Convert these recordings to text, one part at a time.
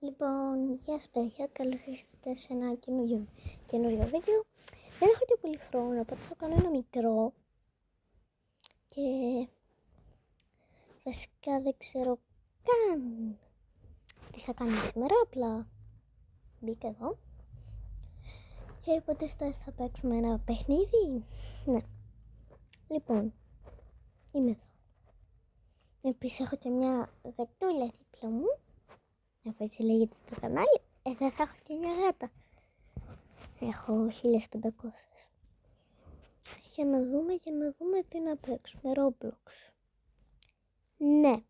Λοιπόν, γεια σας παιδιά, καλώς ήρθατε σε ένα καινούριο βίντεο. Δεν έχω και πολύ χρόνο, οπότε θα κάνω ένα μικρό. Και βασικά δεν ξέρω καν τι θα κάνω σήμερα, απλά μπήκα εδώ. Και υποτίθεται θα παίξουμε ένα παιχνίδι. Ναι. Λοιπόν, είμαι εδώ. Επίσης έχω και μια γατούλα δίπλα μου. Αφού έτσι λέγεται στο κανάλι, δεν θα έχω και μια γάτα. Έχω 1500. Για να δούμε τι να παίξουμε. Roblox. Ναι.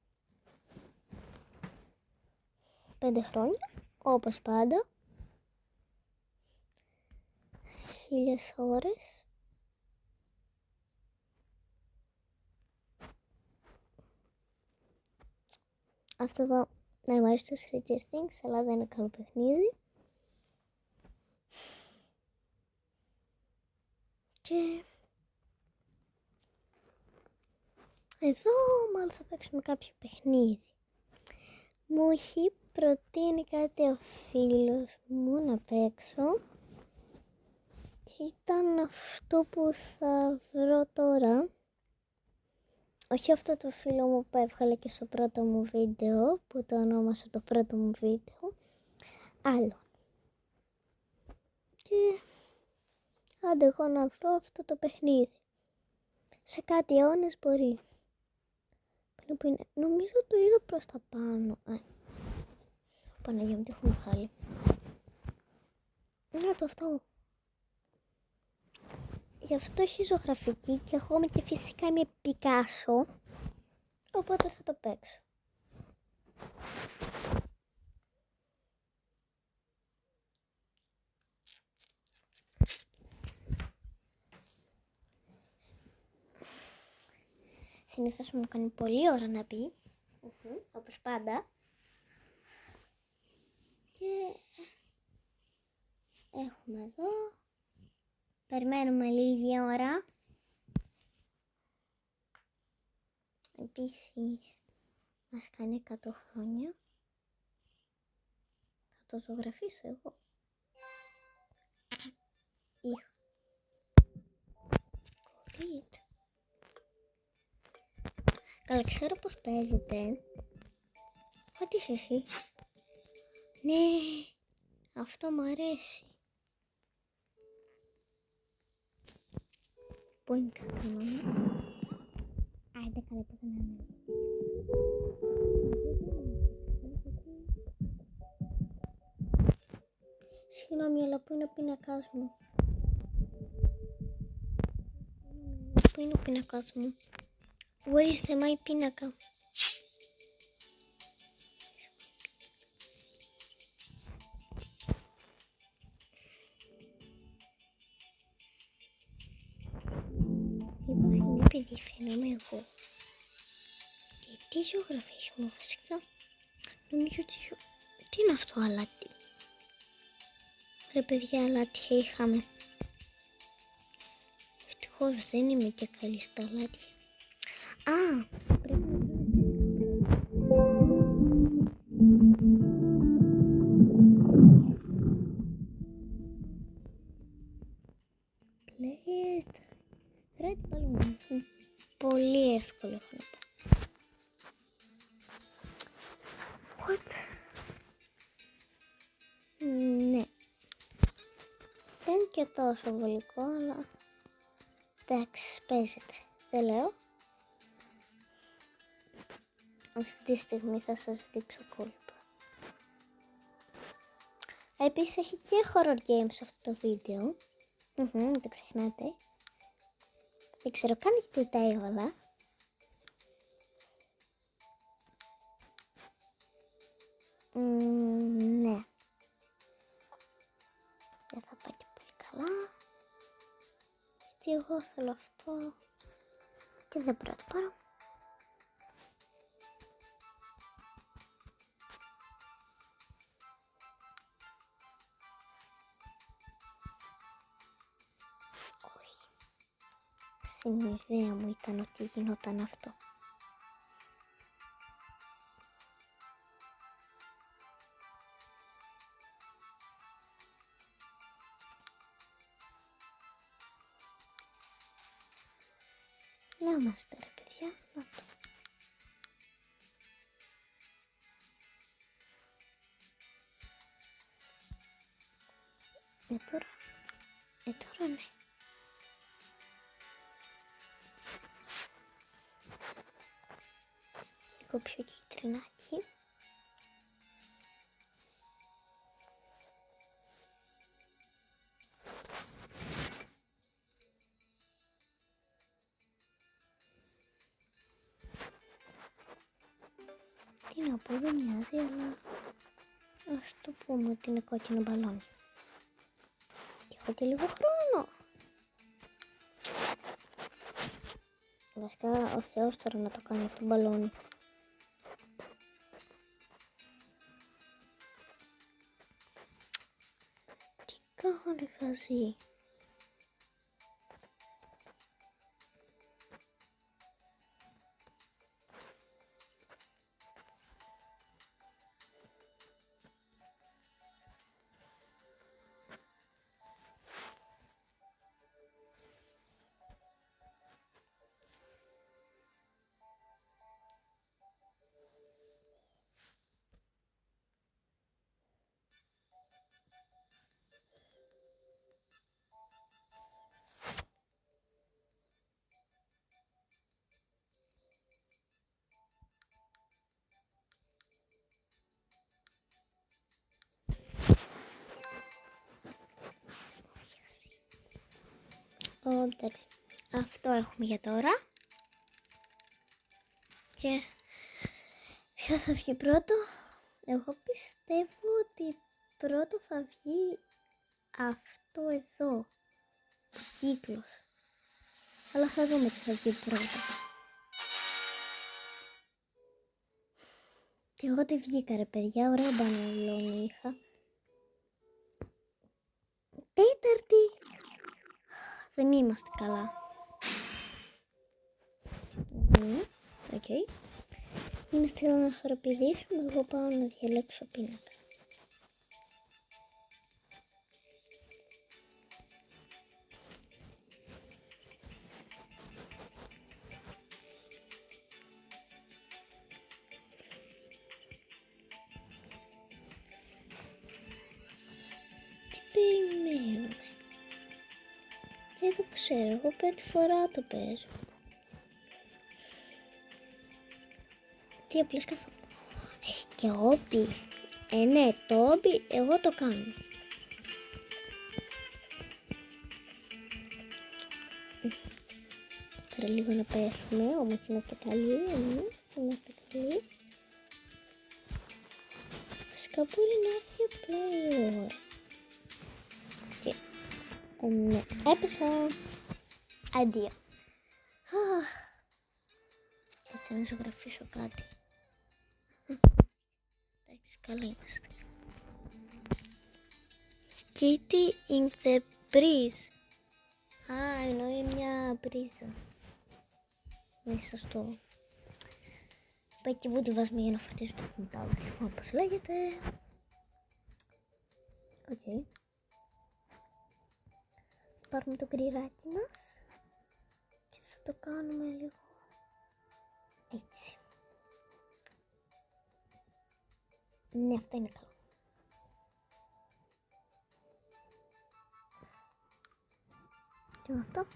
5 χρόνια, όπως πάντα. 1000 ώρες. Αυτό εδώ, ναι, μου αρέσει το Stranger Things, αλλά δεν είναι καλό παιχνίδι. Και εδώ μάλλον θα παίξουμε κάποιο παιχνίδι. Μου έχει προτείνει κάτι ο φίλος μου να παίξω. Και ήταν αυτό που θα βρω τώρα. Όχι αυτό το φίλο μου που έβγαλε και στο πρώτο μου βίντεο, που το ονόμασα το πρώτο μου βίντεο. Άλλο. Και άντε εγώ να βρω αυτό το παιχνίδι. Σε κάτι αιώνες μπορεί. Που είναι. Νομίζω το είδα προς τα πάνω. Παναγία μου, τι έχουν βγάλει. Να το αυτό. Γι' αυτό έχει ζωγραφική και εγώ και φυσικά είμαι Πικάσο. Οπότε θα το παίξω. Συνήθως μου κάνει πολύ ώρα να πει. Όπως πάντα. Και έχουμε εδώ. Περιμένουμε λίγη ώρα. Επίσης μας κάνει 100 χρόνια. Θα το ζωγραφίσω εγώ. Ήχο. Κορίτ. Καλά, ξέρω πως παίζετε. Ό,τι είσαι εσύ. Ναι, αυτό μου αρέσει. Πού είναι κανένα. Άντε καλά που δεν είναι. Συγγνώμη, αλλά πού είναι ο πίνακας μου. Πού είναι ο πίνακας μου. Where is my πίνακα. Λοιπόν, επειδή φαίνομαι εγώ. Και τι ζωγραφίες μου βασικά. Νομίζω ότι... Τι είναι αυτό αλάτι. Ρε παιδιά, αλάτια είχαμε. Ευτυχώς δεν είμαι και καλή στα αλάτια. Πρέπει να Ρε, πολύ εύκολο έχω να πω. What? Ναι. Δεν είναι και τόσο βολικό, αλλά εντάξει, παίζεται. Δεν λέω. Αυτή τη στιγμή θα σας δείξω κόλπα. Επίσης έχει και horror games σε αυτό το βίντεο. Μην το ξεχνάτε. Δεν ξέρω καν γιατί τα έβαλα. Ναι. Δεν θα πάει και πολύ καλά. Γιατί εγώ θέλω αυτό. Και δεν μπορώ να το πάρω. Όχι. Στην ιδέα μου ήταν ότι γινόταν αυτό. Να είμαστε ρε παιδιά, να το. Τώρα ναι. Λίγο πιο κίτρινάκι. Τι να πω, δεν μοιάζει, αλλά ας το πούμε ότι είναι κόκκινο μπαλόνι. Και έχω και λίγο χρόνο. Βασικά ο Θεός τώρα να το κάνει αυτό το μπαλόνι. Τι κάνει χαζί. Εντάξει, αυτό έχουμε για τώρα. Και ποιο θα βγει πρώτο? Εγώ πιστεύω ότι πρώτο θα βγει αυτό εδώ, ο κύκλος. Αλλά θα δούμε τι θα βγει πρώτο. Και εγώ τι βγήκα ρε παιδιά, ωραία μπαναλόνι είχα. Τέταρτη. Δεν είμαστε καλά. Οκ. Είναι θέλω να χαραπηδήσουμε, εγώ πάω να διαλέξω πίνακα. Τι περιμένουμε? Δεν το ξέρω, εγώ 5 φορά το παίζω. Τι απλώς καθόλου. Έχει και όμπι. Ναι, το όμπι εγώ το κάνω. Τώρα λίγο να πέσουμε, όμως είμαστε καλοί, είμαστε καλοί. Βασικά μπορεί να έρθει απλά η ώρα. Ναι, έπεσα. Αντίο. Κάτσε να ζωγραφίσω κάτι. Εντάξει, καλά είμαστε. Kitty in the breeze. Εννοεί μια μπρίζα. Ναι, σωστό. Πάει και βούτι βάζουμε για να φορτίσω το κινητό. Όπως λέγεται. Οκ. Πάρουμε το γκριράκι μας και θα το κάνουμε λίγο έτσι. Ναι, αυτό είναι καλό. Και με αυτό.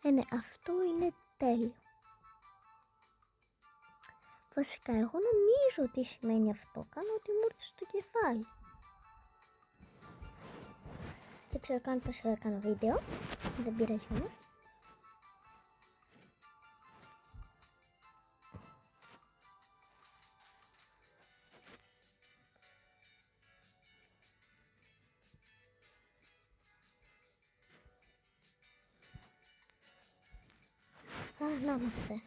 Ναι, αυτό είναι τέλειο. Βασικά, εγώ νομίζω τι σημαίνει αυτό. Κάνω ότι μου έρθει στο κεφάλι. Δεν ξέρω καν πόση ώρα κάνω βίντεο. Δεν πειράζει όμως. Να είμαστε.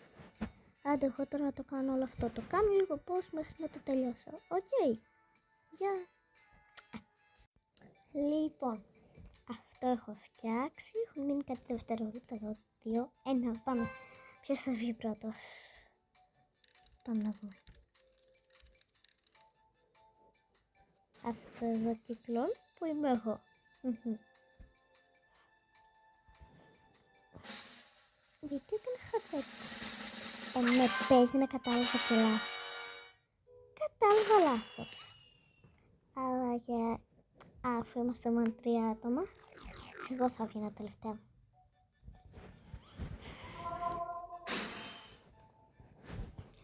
Άντε εγώ τώρα να το κάνω όλο αυτό. Το κάνω λίγο πώς μέχρι να το τελειώσω. Οκ. Γεια. Λοιπόν, αυτό έχω φτιάξει. Έχουν μείνει κάτι δευτερόλεπτα εδώ. 2, 1, πάμε. Ποιος θα βγει πρώτος? Πάμε να δούμε. Αυτό εδώ κυκλών που είμαι εγώ. Γιατί έκανε χαρτάκι. Ναι, παίζει να κατάλαβα και λάθος. Κατάλαβα λάθος. Αλλά και αφού είμαστε μόνο 3 άτομα, εγώ θα βγαίνω τελευταία.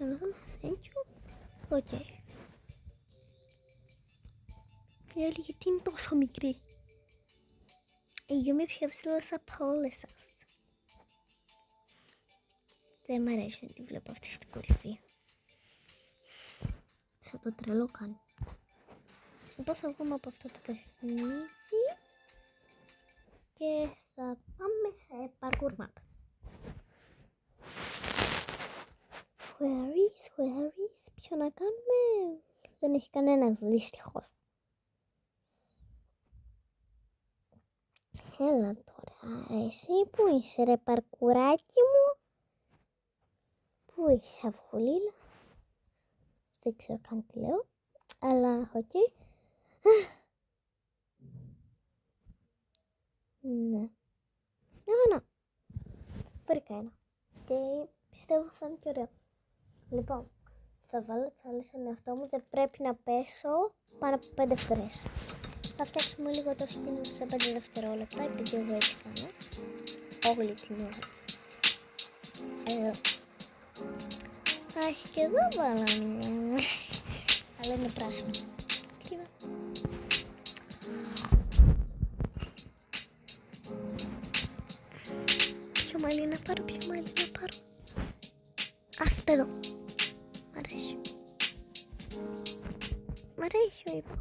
Another thank you. Οκ. Η άλλη γιατί είναι τόσο μικρή. Είμαι πιο ψηλός από όλες σας. Δεν μ' αρέσει να τη βλέπω αυτή στην κορυφή. Θα το τρελό κάνει. Λοιπόν θα βγούμε από αυτό το παιχνίδι και θα πάμε σε parkour map. Where is, ποιο να κάνουμε? Δεν έχει κανένα δυστυχώς. Έλα τώρα, εσύ που είσαι ρε παρκουράκι μου? Πού είσαι αυγουλίλα? Δεν ξέρω καν τι λέω, αλλά οκ. Ναι. Να. Βρήκα ένα. Και πιστεύω θα είναι και ωραίο. Λοιπόν, θα βάλω τσάλι στον εαυτό μου. Δεν πρέπει να πέσω πάνω από 5 φορές. Θα φτιάξουμε λίγο το σκηνή σε 5 δευτερόλεπτα, επειδή εγώ έτσι κάνω. Όλη την ώρα. Εδώ. Αχ, και εδώ βάλαμε. Αλλά είναι πράσινο. Κοίτα. Ποιο μαλλί να πάρω, Αυτό εδώ. Μ' αρέσει. Μ' αρέσει, είπα.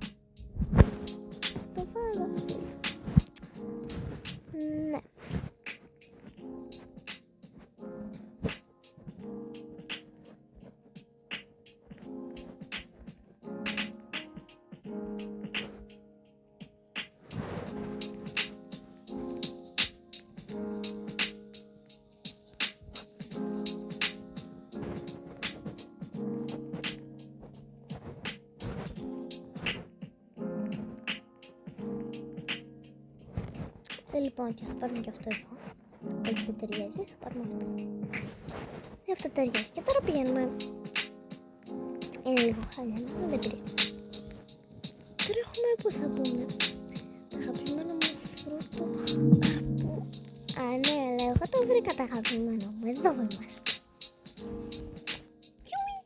Το βάλω αυτό. Ναι. Λοιπόν, και θα πάρουμε και αυτό εδώ. Όχι, δεν ταιριάζει, θα πάρουμε αυτό. Αυτό ταιριάζει. Και τώρα πηγαίνουμε. Είναι λίγο χάλια, αλλά δεν πειράζει. Τώρα έχουμε που θα μπούμε. Το αγαπημένο μου φρούτο. Α, ναι, αλλά εγώ το βρήκα το αγαπημένο μου. Εδώ είμαστε. Κιούμι.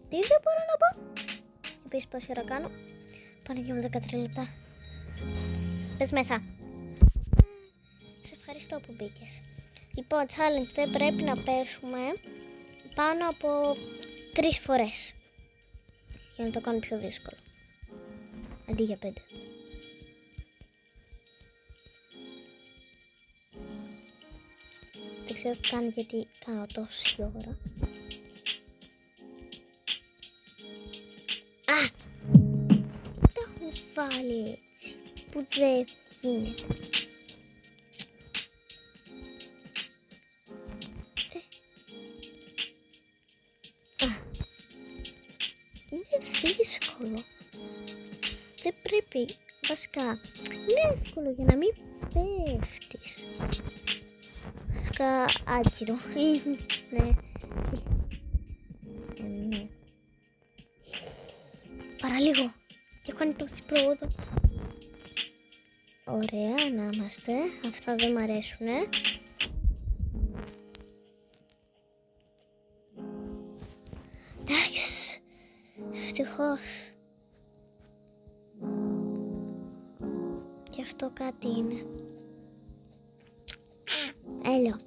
Τι δεν μπορώ να πω. Επίσης πόση ώρα κάνω? Πάνω και 13 λεπτά. Πες μέσα. Σε ευχαριστώ που μπήκες. Λοιπόν, challenge, δεν πρέπει να πέσουμε πάνω από 3 φορές. Για να το κάνω πιο δύσκολο. Αντί για 5. Δεν ξέρω καν γιατί κάνω τόση ώρα. Α! Τα έχω βάλει έτσι. Που δεν γίνεται. Είναι δύσκολο. Δεν πρέπει, βασικά, είναι εύκολο για να μην πέφτεις. Βασικά, άκυρο. Ναι. Ναι. Παραλίγο. Και έχω κάνει τόση πρόοδο. Ωραία, να είμαστε. Αυτά δεν μ' αρέσουνε. Εντάξει. Ευτυχώς. Και αυτό κάτι είναι. Έλεος.